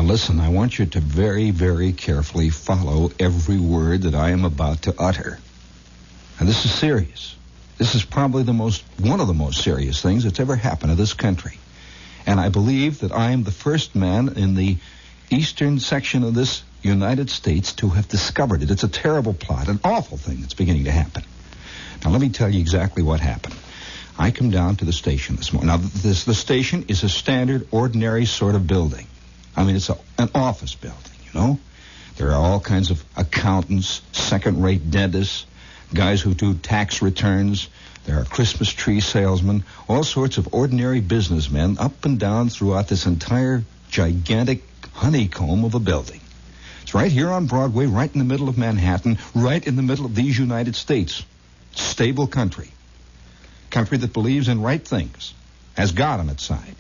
Listen, I want you to very, very carefully follow every word that I am about to utter. And this is serious. This is probably one of the most serious things that's ever happened to this country. And I believe that I am the first man in the eastern section of this United States to have discovered it. It's a terrible plot, an awful thing that's beginning to happen. Now, let me tell you exactly what happened. I come down to the station this morning. Now, the station is a standard, ordinary sort of building. I mean, it's an office building, you know. There are all kinds of accountants, second-rate dentists, guys who do tax returns. There are Christmas tree salesmen, all sorts of ordinary businessmen up and down throughout this entire gigantic honeycomb of a building. It's right here on Broadway, right in the middle of Manhattan, right in the middle of these United States. Stable country. Country that believes in right things, has God on its side.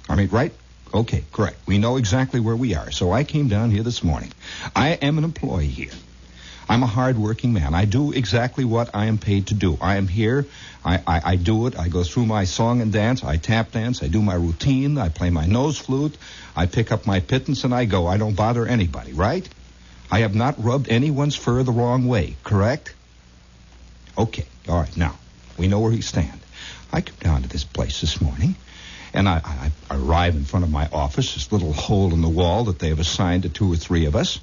I mean, right? Okay, correct. We know exactly where we are. So I came down here this morning. I am an employee here. I'm a hard-working man. I do exactly what I am paid to do. I am here. I do it. I go through my song and dance. I tap dance. I do my routine. I play my nose flute. I pick up my pittance and I go. I don't bother anybody, right? I have not rubbed anyone's fur the wrong way, correct? Okay, all right. Now, we know where we stand. I come down to this place this morning. And I arrive in front of my office, this little hole in the wall that they have assigned to 2 or 3 of us.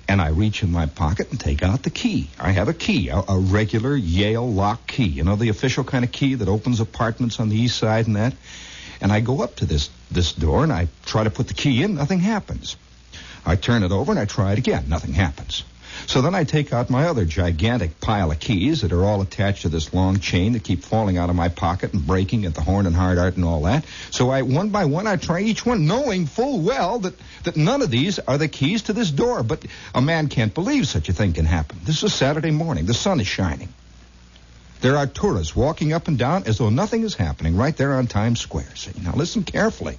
And I reach in my pocket and take out the key. I have a key, a regular Yale lock key. You know, the official kind of key that opens apartments on the east side and that. And I go up to this door and I try to put the key in. Nothing happens. I turn it over and I try it again. Nothing happens. So then I take out my other gigantic pile of keys that are all attached to this long chain that keep falling out of my pocket and breaking at the horn and hard art and all that. So one by one I try each one, knowing full well that none of these are the keys to this door. But a man can't believe such a thing can happen. This is Saturday morning. The sun is shining. There are tourists walking up and down as though nothing is happening right there on Times Square. So, now listen carefully.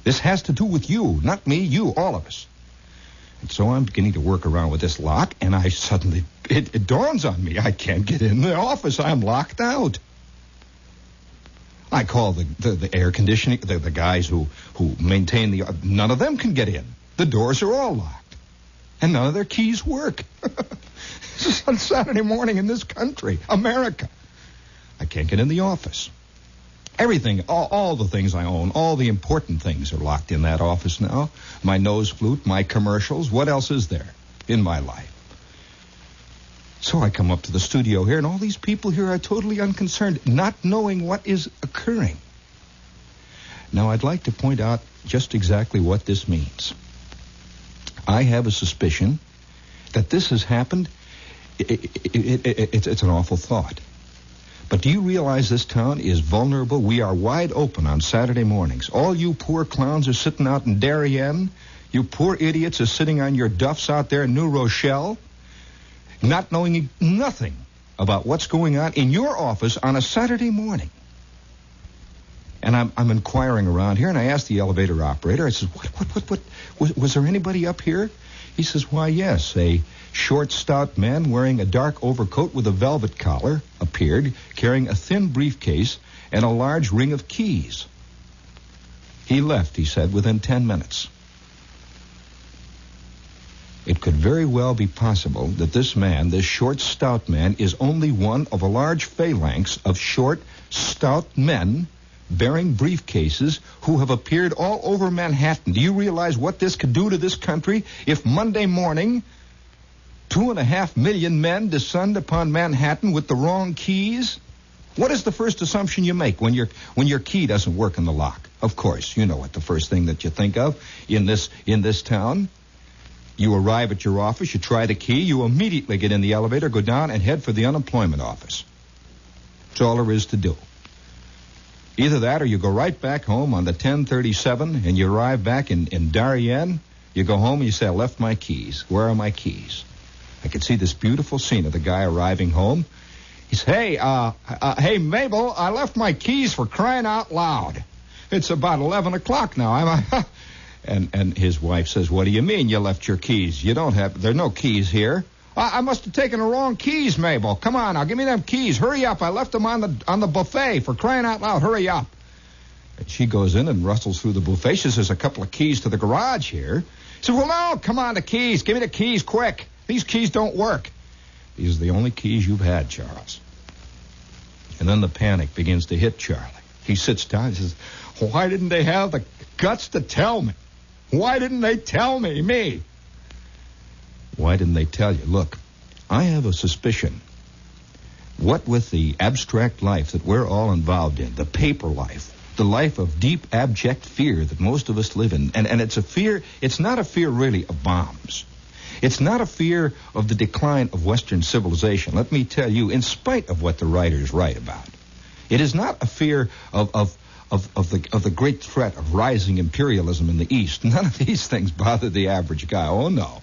This has to do with you, not me, you, all of us. And so I'm beginning to work around with this lock, and I suddenly, it dawns on me, I can't get in the office. I'm locked out. I call the air conditioning, the guys who maintain none of them can get in. The doors are all locked, and none of their keys work. This is on Saturday morning in this country, America. I can't get in the office. Everything, all the things I own, all the important things are locked in that office now. My nose flute, my commercials, what else is there in my life? So I come up to the studio here, and all these people here are totally unconcerned, not knowing what is occurring. Now, I'd like to point out just exactly what this means. I have a suspicion that this has happened It's an awful thought. But do you realize this town is vulnerable? We are wide open on Saturday mornings. All you poor clowns are sitting out in Darien. You poor idiots are sitting on your duffs out there in New Rochelle, not knowing nothing about what's going on in your office on a Saturday morning. And I'm inquiring around here, and I asked the elevator operator, I said, what, was there anybody up here? He says, why, yes, a short, stout man wearing a dark overcoat with a velvet collar appeared, carrying a thin briefcase and a large ring of keys. He left, he said, within 10 minutes. It could very well be possible that this man, this short, stout man, is only one of a large phalanx of short, stout men bearing briefcases who have appeared all over Manhattan. Do you realize what this could do to this country if Monday morning 2.5 million men descend upon Manhattan with the wrong keys? What is the first assumption you make when your key doesn't work in the lock? Of course, you know what the first thing that you think of in this town. You arrive at your office, you try the key, you immediately get in the elevator, go down, and head for the unemployment office. That's all there is to do. Either that or you go right back home on the 1037 and you arrive back in Darien. You go home and you say, I left my keys. Where are my keys? I can see this beautiful scene of the guy arriving home. He says, hey, Mabel, I left my keys, for crying out loud. It's about 11 o'clock now. And his wife says, what do you mean you left your keys? There are no keys here. I must have taken the wrong keys, Mabel. Come on, now, give me them keys. Hurry up. I left them on the buffet, for crying out loud. Hurry up. And she goes in and rustles through the buffet. She says, there's a couple of keys to the garage here. He says, well, no, come on, the keys. Give me the keys, quick. These keys don't work. These are the only keys you've had, Charles. And then the panic begins to hit Charlie. He sits down and says, why didn't they have the guts to tell me? Why didn't they tell me? Why didn't they tell you? Look, I have a suspicion. What with the abstract life that we're all involved in, the paper life, the life of deep, abject fear that most of us live in, and it's a fear, it's not a fear really of bombs. It's not a fear of the decline of Western civilization. Let me tell you, in spite of what the writers write about, it is not a fear of the great threat of rising imperialism in the East. None of these things bother the average guy. Oh, no.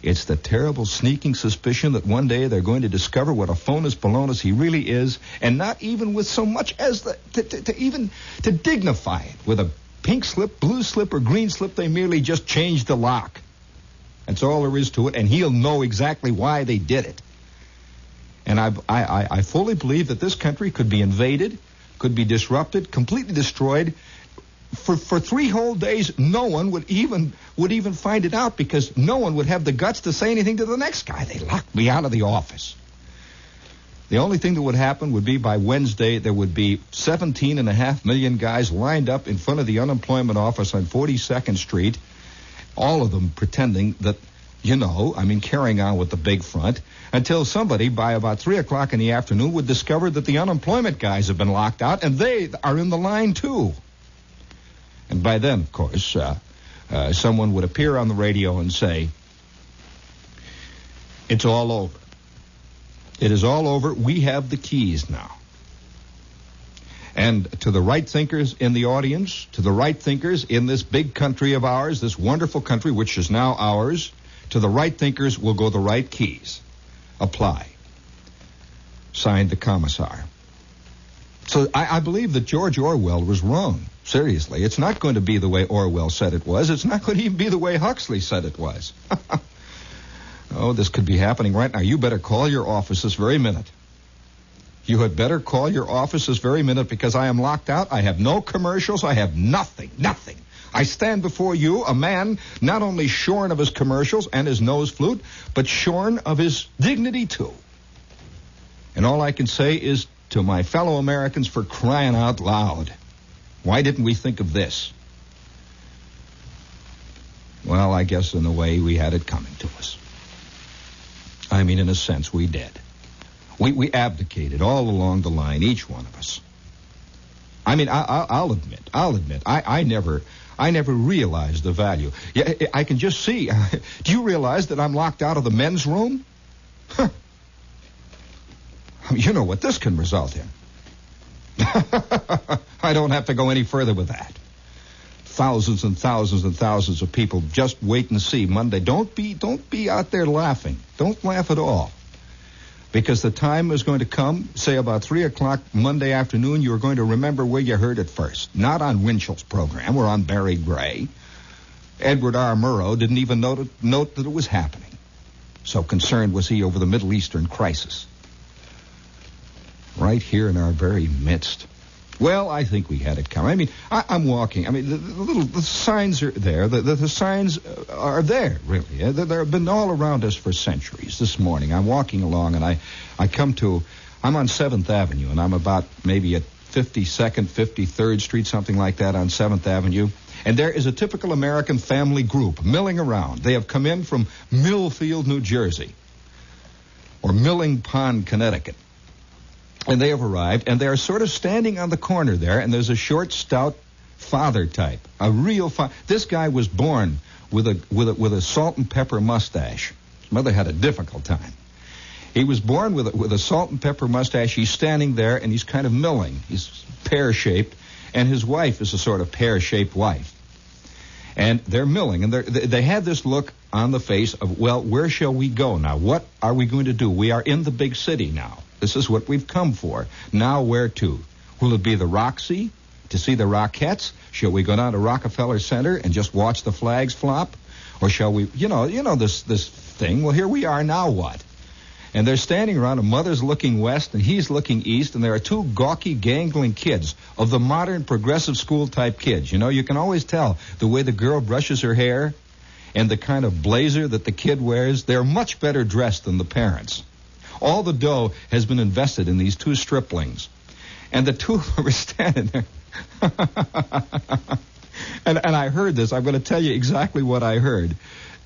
It's the terrible sneaking suspicion that one day they're going to discover what a phonus balonus he really is, and not even with so much as to dignify it. With a pink slip, blue slip, or green slip, they merely just changed the lock. That's all there is to it, and he'll know exactly why they did it. And I fully believe that this country could be invaded, could be disrupted, completely destroyed. For 3 whole days, no one would even find it out, because no one would have the guts to say anything to the next guy. They locked me out of the office. The only thing that would happen would be by Wednesday there would be 17.5 million guys lined up in front of the unemployment office on 42nd Street, all of them pretending that, carrying on with the big front, until somebody by about 3 o'clock in the afternoon would discover that the unemployment guys have been locked out, and they are in the line too. And by then, of course, someone would appear on the radio and say, it's all over. It is all over. We have the keys now. And to the right thinkers in the audience, to the right thinkers in this big country of ours, this wonderful country which is now ours, to the right thinkers will go the right keys. Apply. Signed, the Commissar. So I believe that George Orwell was wrong. Seriously, it's not going to be the way Orwell said it was. It's not going to even be the way Huxley said it was. Oh, this could be happening right now. You better call your office this very minute. You had better call your office this very minute, because I am locked out. I have no commercials. I have nothing. I stand before you, a man not only shorn of his commercials and his nose flute, but shorn of his dignity too. And all I can say is to my fellow Americans, for crying out loud, why didn't we think of this? Well, I guess in a way we had it coming to us. I mean, in a sense, we did. We abdicated all along the line, each one of us. I mean, I'll admit, I never realized the value. Yeah, I can just see. Do you realize that I'm locked out of the men's room? You know what this can result in. I don't have to go any further with that. Thousands and thousands and thousands of people just wait and see Monday. Don't be out there laughing. Don't laugh at all. Because the time is going to come, say about 3 o'clock Monday afternoon, you're going to remember where you heard it first. Not on Winchell's program or on Barry Gray. Edward R. Murrow didn't even note that it was happening. So concerned was he over the Middle Eastern crisis. Right here in our very midst. Well, I think we had it coming. I mean, I'm walking. I mean, the signs are there. The signs are there, really. They've been all around us for centuries. This morning, I'm walking along, and I'm on 7th Avenue, and I'm about maybe at 52nd, 53rd Street, something like that on 7th Avenue. And there is a typical American family group milling around. They have come in from Millfield, New Jersey, or Milling Pond, Connecticut. And they have arrived, and they are sort of standing on the corner there, and there's a short, stout father type, a real father. This guy was born with a salt and pepper mustache. His mother had a difficult time. He was born with a salt and pepper mustache. He's standing there, and he's kind of milling. He's pear-shaped, and his wife is a sort of pear-shaped wife. And they're milling, and they had this look on the face of, well, where shall we go now? What are we going to do? We are in the big city now. This is what we've come for. Now where to? Will it be the Roxy to see the Rockettes? Shall we go down to Rockefeller Center and just watch the flags flop? Or shall we, you know this thing? Well, here we are, now what? And they're standing around, and mother's looking west, and he's looking east, and there are two gawky, gangling kids of the modern progressive school-type kids. You know, you can always tell the way the girl brushes her hair and the kind of blazer that the kid wears. They're much better dressed than the parents. All the dough has been invested in these two striplings. And the two were standing there. and I heard this. I'm going to tell you exactly what I heard.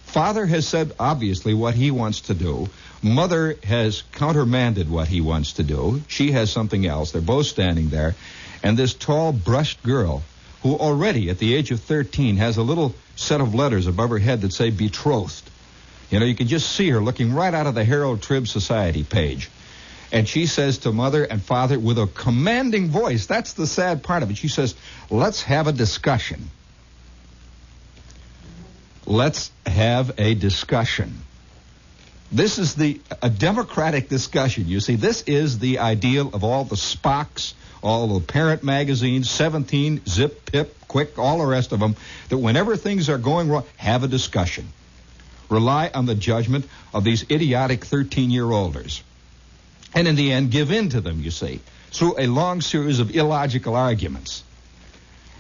Father has said, obviously, what he wants to do. Mother has countermanded what he wants to do. She has something else. They're both standing there. And this tall, brushed girl, who already, at the age of 13, has a little set of letters above her head that say betrothed. You know, you can just see her looking right out of the Herald Trib Society page. And she says to mother and father with a commanding voice, that's the sad part of it, she says, let's have a discussion. Let's have a discussion. This is a democratic discussion. You see, this is the ideal of all the Spocks, all the parent magazines, 17, Zip, Pip, Quick, all the rest of them, that whenever things are going wrong, have a discussion. Rely on the judgment of these idiotic 13-year-olders. And in the end, give in to them, you see, through a long series of illogical arguments.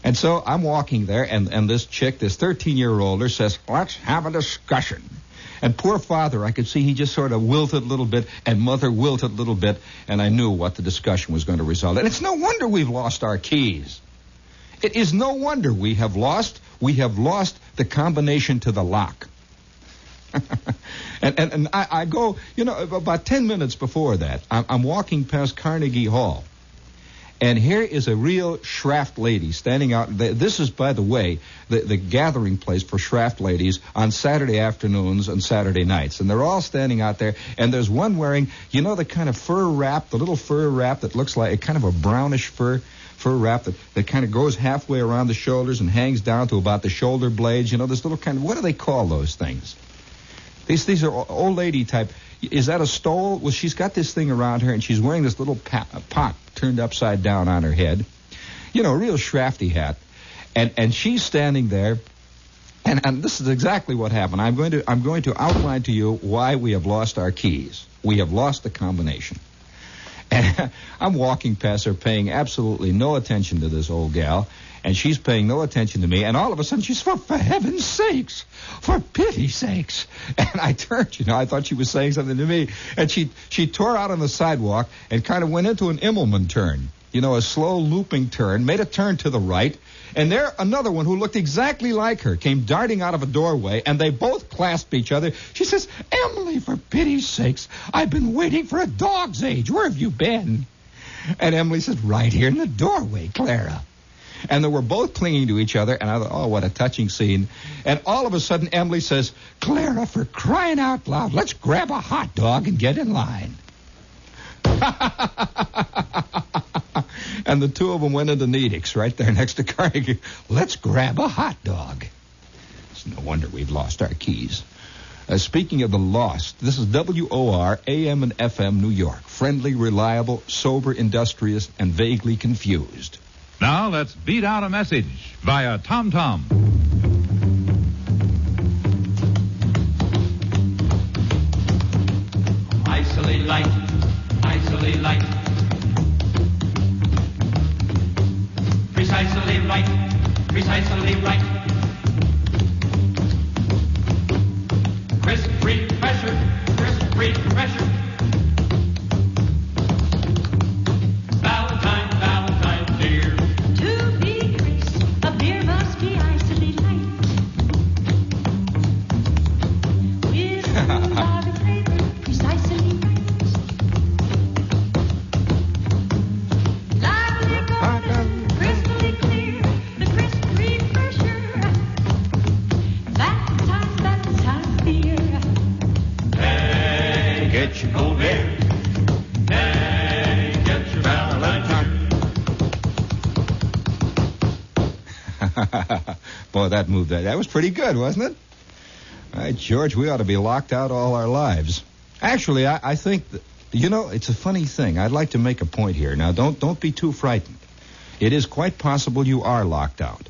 And so I'm walking there, and this chick, this 13-year-older, says, let's have a discussion. And poor father, I could see he just sort of wilted a little bit, and mother wilted a little bit, and I knew what the discussion was going to result in. It's no wonder we've lost our keys. It is no wonder we have lost the combination to the lock. and I go, about 10 minutes before that, I'm walking past Carnegie Hall. And here is a real Schraft lady standing out. This is, by the way, the gathering place for Schraft ladies on Saturday afternoons and Saturday nights. And they're all standing out there. And there's one wearing, the kind of fur wrap, the little fur wrap that looks like a kind of a brownish fur wrap that kind of goes halfway around the shoulders and hangs down to about the shoulder blades. This little kind of, what do they call those things? These are old lady type. Is that a stole? Well, she's got this thing around her, and she's wearing this little pot turned upside down on her head. A real Schrafty hat. And she's standing there, and this is exactly what happened. I'm going to outline to you why we have lost our keys. We have lost the combination. And I'm walking past her, paying absolutely no attention to this old gal, and she's paying no attention to me, and all of a sudden she's, for heaven's sakes, for pity's sakes. And I turned, I thought she was saying something to me, and she tore out on the sidewalk and kind of went into an Immelman turn, a slow looping turn, made a turn to the right, and there another one who looked exactly like her came darting out of a doorway, and they both clasped each other. She says, Emily, for pity's sakes, I've been waiting for a dog's age. Where have you been? And Emily said, right here in the doorway, Clara. And they were both clinging to each other, and I thought, oh, what a touching scene. And all of a sudden, Emily says, Clara, for crying out loud, let's grab a hot dog and get in line. And the two of them went into Nedick's right there next to Carnegie. Let's grab a hot dog. It's no wonder we've lost our keys. Speaking of the lost, this is WOR, AM and FM, New York. Friendly, reliable, sober, industrious, and vaguely confused. Now let's beat out a message via TomTom. Isolate light, isolate light. Precisely right, precisely right. Crisp free pressure, crisp free pressure. Valentine, Valentine, dear. To be crisp, a beer must be icily light. With the flavor, precisely right. Lively golden, crystally clear, the crisp free pressure. Valentine, Valentine beer. Hey, get your cold beer. Hey, get your Valentine. Boy, that moved. That was pretty good, wasn't it? All right, George, we ought to be locked out all our lives. Actually, I think that, it's a funny thing. I'd like to make a point here. Now, don't be too frightened. It is quite possible you are locked out.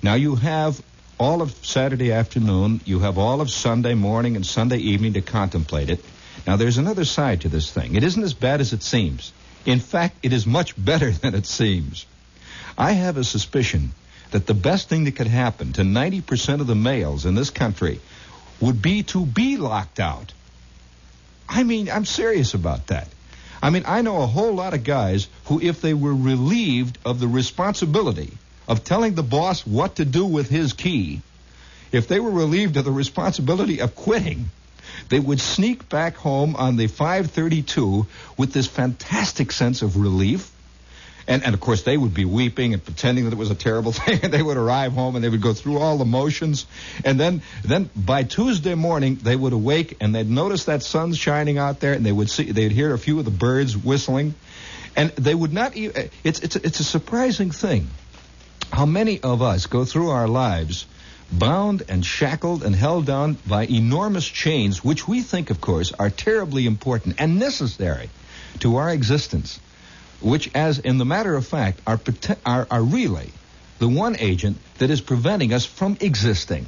Now, you have all of Saturday afternoon, you have all of Sunday morning and Sunday evening to contemplate it. Now, there's another side to this thing. It isn't as bad as it seems. In fact, it is much better than it seems. I have a suspicion that the best thing that could happen to 90% of the males in this country would be to be locked out. I mean, I'm serious about that. I mean, I know a whole lot of guys who, if they were relieved of the responsibility of telling the boss what to do with his key, if they were relieved of the responsibility of quitting, they would sneak back home on the 532 with this fantastic sense of relief. And of course, they would be weeping and pretending that it was a terrible thing. And they would arrive home and they would go through all the motions. And then by Tuesday morning, they would awake and they'd notice that sun's shining out there, and they'd hear a few of the birds whistling. And they would not even, it's a surprising thing how many of us go through our lives bound and shackled and held down by enormous chains, which we think, of course, are terribly important and necessary to our existence, which, as in the matter of fact, are really the one agent that is preventing us from existing,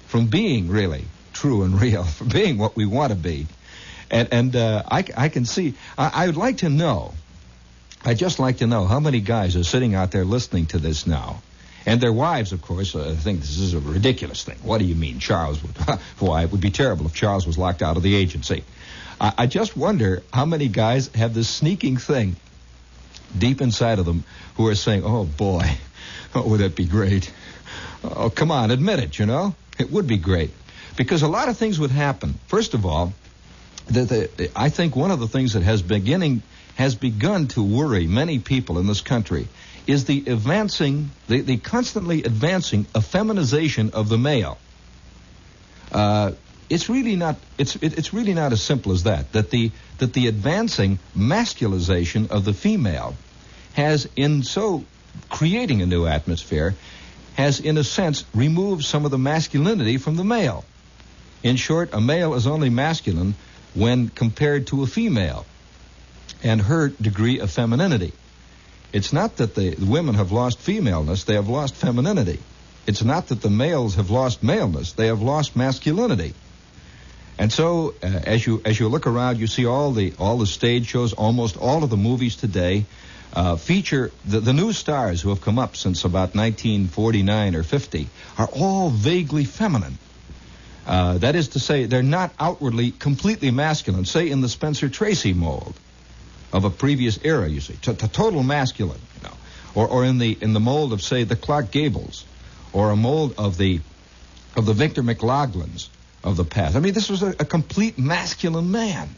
from being really true and real, from being what we want to be. And I can see, I would like to know, I'd just like to know how many guys are sitting out there listening to this now. And their wives, of course, think this is a ridiculous thing. What do you mean, Charles? Why, it would be terrible if Charles was locked out of the agency. I just wonder how many guys have this sneaking thing deep inside of them who are saying, oh, boy, oh, would that be great? Oh, come on, admit it, It would be great. Because a lot of things would happen. First of all, I think one of the things that has begun to worry many people in this country is the constantly advancing effeminization of the male. It's really not as simple as that. That the advancing masculization of the female has, in so creating a new atmosphere, has in a sense removed some of the masculinity from the male. In short, a male is only masculine when compared to a female and her degree of femininity. It's not that the women have lost femaleness, they have lost femininity. It's not that the males have lost maleness, they have lost masculinity. And so, as you look around, you see all the stage shows, almost all of the movies today feature the new stars who have come up since about 1949 or 50 are all vaguely feminine. That is to say, they're not outwardly completely masculine. Say in the Spencer Tracy mold of a previous era, you see, total masculine, or in the mold of, say, the Clark Gables, or a mold of the Victor McLaughlins of the past. I mean, this was a complete masculine man.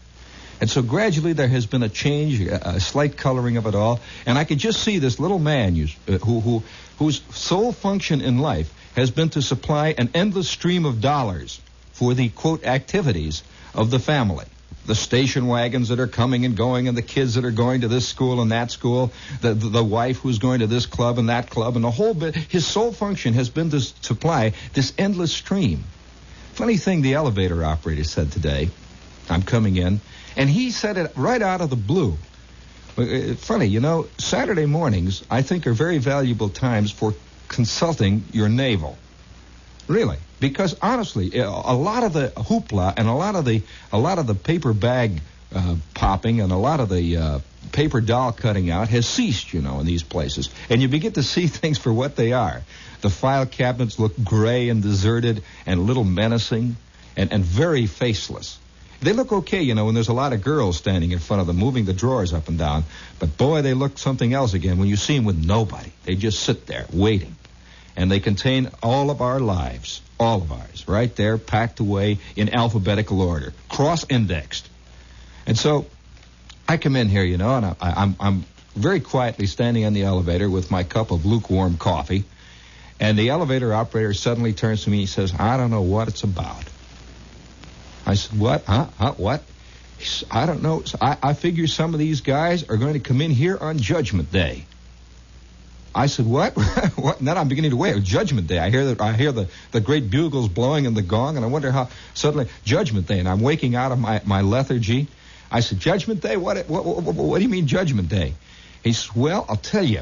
And so gradually there has been a change, a slight coloring of it all. And I could just see this little man whose sole function in life has been to supply an endless stream of dollars for the, quote, activities of the family. the station wagons that are coming and going, and the kids that are going to this school and that school, the wife who's going to this club and that club, and the whole bit. His sole function has been to supply this endless stream. Funny thing the elevator operator said today, I'm coming in, and he said it right out of the blue. Funny, you know, Saturday mornings, I think, are very valuable times for consulting your navel. Really. Because, honestly, a lot of the hoopla and a lot of the paper bag popping and a lot of the paper doll cutting out has ceased, you know, in these places. And you begin to see things for what they are. The file cabinets look gray and deserted and a little menacing and very faceless. They look okay, you know, when there's a lot of girls standing in front of them, moving the drawers up and down. But, boy, they look something else again when you see them with nobody. They just sit there waiting. And they contain all of our lives, all of ours, right there, packed away in alphabetical order, cross-indexed. And so I come in here, you know, and I'm very quietly standing on the elevator with my cup of lukewarm coffee. And the elevator operator suddenly turns to me and says, I don't know what it's about. I said, what? Huh? What? He said, I don't know. I figure some of these guys are going to come in here on Judgment Day. I said, what? What? And then I'm beginning to wait. Judgment Day. I hear the great bugles blowing and the gong, and I wonder how suddenly Judgment Day, and I'm waking out of my lethargy. I said, Judgment Day? What do you mean Judgment Day? He says, well, I'll tell you.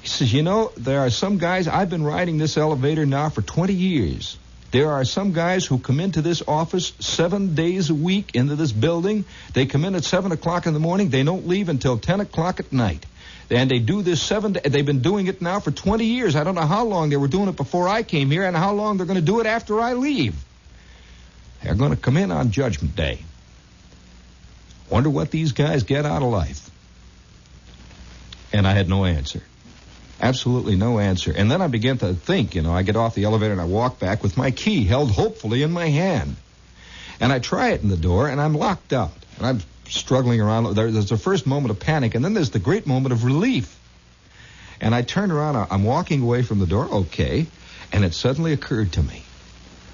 He says, you know, there are some guys, I've been riding this elevator now for 20 years. There are some guys who come into this office 7 days a week into this building. They come in at 7 o'clock in the morning. They don't leave until 10 o'clock at night. And they do this they've been doing it now for 20 years. I don't know how long they were doing it before I came here and how long they're going to do it after I leave. They're going to come in on Judgment Day. Wonder what these guys get out of life. And I had no answer. Absolutely no answer. And then I began to think, you know, I get off the elevator and I walk back with my key held hopefully in my hand. And I try it in the door and I'm locked out. And I'm struggling around. There's the first moment of panic, and then there's the great moment of relief. And I turn around. I'm walking away from the door, okay, and it suddenly occurred to me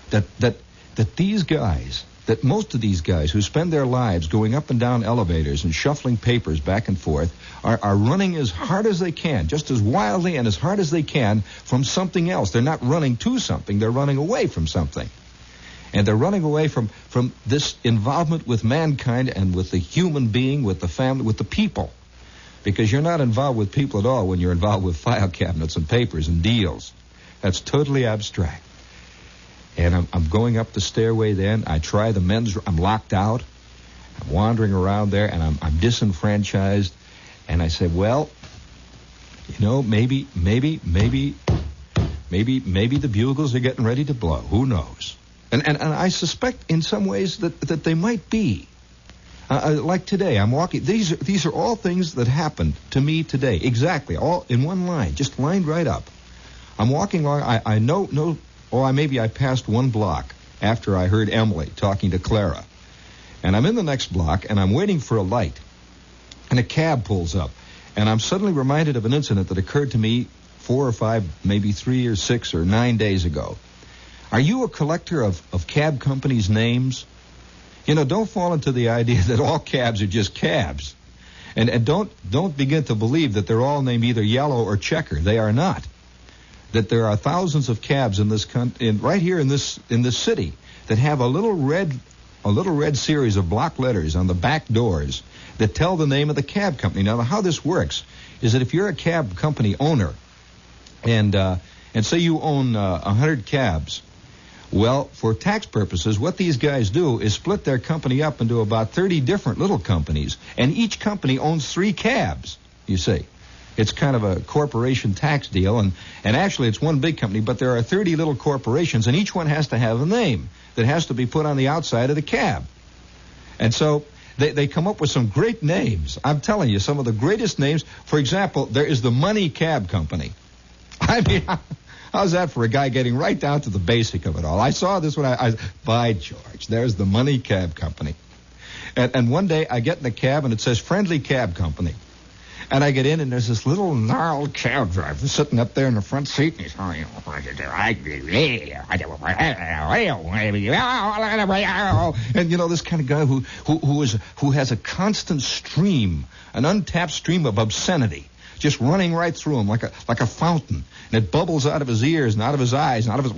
that these guys, that most of these guys who spend their lives going up and down elevators and shuffling papers back and forth are running as hard as they can, just as wildly and as hard as they can from something else. They're not running to something. They're running away from something. And they're running away from this involvement with mankind and with the human being, with the family, with the people. Because you're not involved with people at all when you're involved with file cabinets and papers and deals. That's totally abstract. And I'm going up the stairway then. I try the men's room. I'm locked out. I'm wandering around there, and I'm disenfranchised. And I said, well, you know, maybe the bugles are getting ready to blow. Who knows? And I suspect in some ways that they might be. Like today, I'm walking. These are all things that happened to me today. Exactly, all in one line, just lined right up. I'm walking along. I know. Maybe I passed one block after I heard Emily talking to Clara. And I'm in the next block, and I'm waiting for a light. And a cab pulls up. And I'm suddenly reminded of an incident that occurred to me 4 or 5, maybe 3 or 6 or 9 days ago. Are you a collector of cab companies' names? You know, don't fall into the idea that all cabs are just cabs. And don't begin to believe that they're all named either Yellow or Checker. They are not. That there are thousands of cabs in this right here in this city that have a little red series of block letters on the back doors that tell the name of the cab company. Now, how this works is that if you're a cab company owner and say you own 100 cabs, well, for tax purposes, what these guys do is split their company up into about 30 different little companies, and each company owns 3 cabs, you see. It's kind of a corporation tax deal, and actually it's one big company, but there are 30 little corporations, and each one has to have a name that has to be put on the outside of the cab. And so they come up with some great names. I'm telling you, some of the greatest names. For example, there is the Money Cab Company. I mean, how's that for a guy getting right down to the basic of it all? I saw this when by George, there's the Money Cab Company. And one day I get in the cab, and it says Friendly Cab Company. And I get in, and there's this little gnarled cab driver sitting up there in the front seat, and he's and this kind of guy who has a constant stream, an untapped stream of obscenity, just running right through him like a fountain, and it bubbles out of his ears and out of his eyes and out of his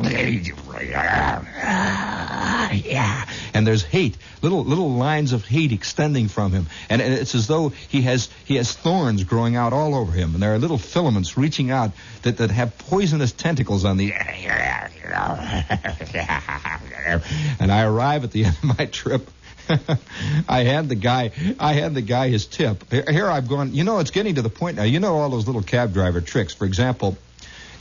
and there's hate, little lines of hate extending from him, and it's as though he has thorns growing out all over him, and there are little filaments reaching out that have poisonous tentacles on the and I arrive at the end of my trip. I hand the guy his tip. Here I've gone, it's getting to the point now. All those little cab driver tricks. For example,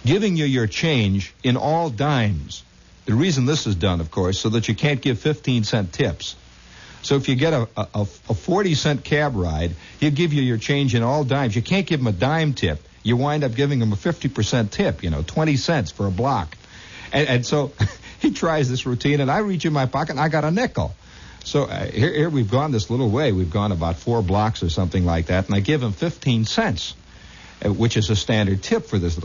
giving you your change in all dimes. The reason this is done, of course, so that you can't give 15-cent tips. So if you get a 40-cent cab ride, he'll give you your change in all dimes. You can't give him a dime tip. You wind up giving him a 50% tip, 20 cents for a block. And so he tries this routine, and I reach in my pocket, and I got a nickel. So here we've gone this little way. We've gone about 4 blocks or something like that, and I give him 15 cents, which is a standard tip for this.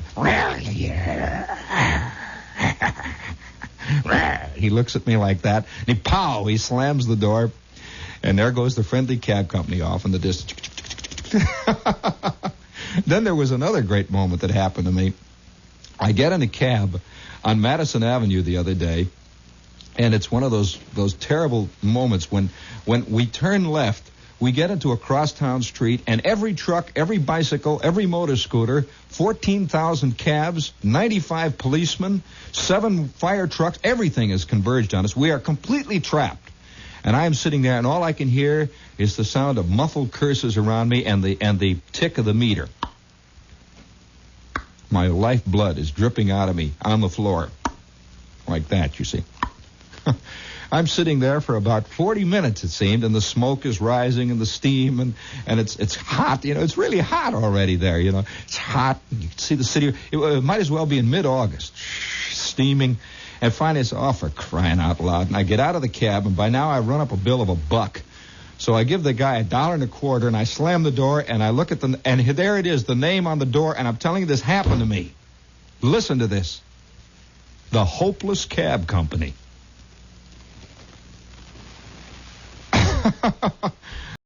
He looks at me like that, and he slams the door, and there goes the friendly cab company off in the distance. Then there was another great moment that happened to me. I get in a cab on Madison Avenue the other day, and it's one of those terrible moments when we turn left, we get into a crosstown street, and every truck, every bicycle, every motor scooter, 14,000 cabs, 95 policemen, 7 fire trucks, everything is converged on us. We are completely trapped. And I am sitting there, and all I can hear is the sound of muffled curses around me and the tick of the meter. My lifeblood is dripping out of me on the floor. Like that, you see. I'm sitting there for about 40 minutes, it seemed, and the smoke is rising and the steam, and it's hot. It's really hot already there, It's hot. You can see the city. It might as well be in mid-August, steaming. And finally, it's for crying out loud. And I get out of the cab, and by now I run up a bill of $1. So I give the guy $1.25, and I slam the door, and I look at and there it is, the name on the door, and I'm telling you this happened to me. Listen to this. The Hopeless Cab Company.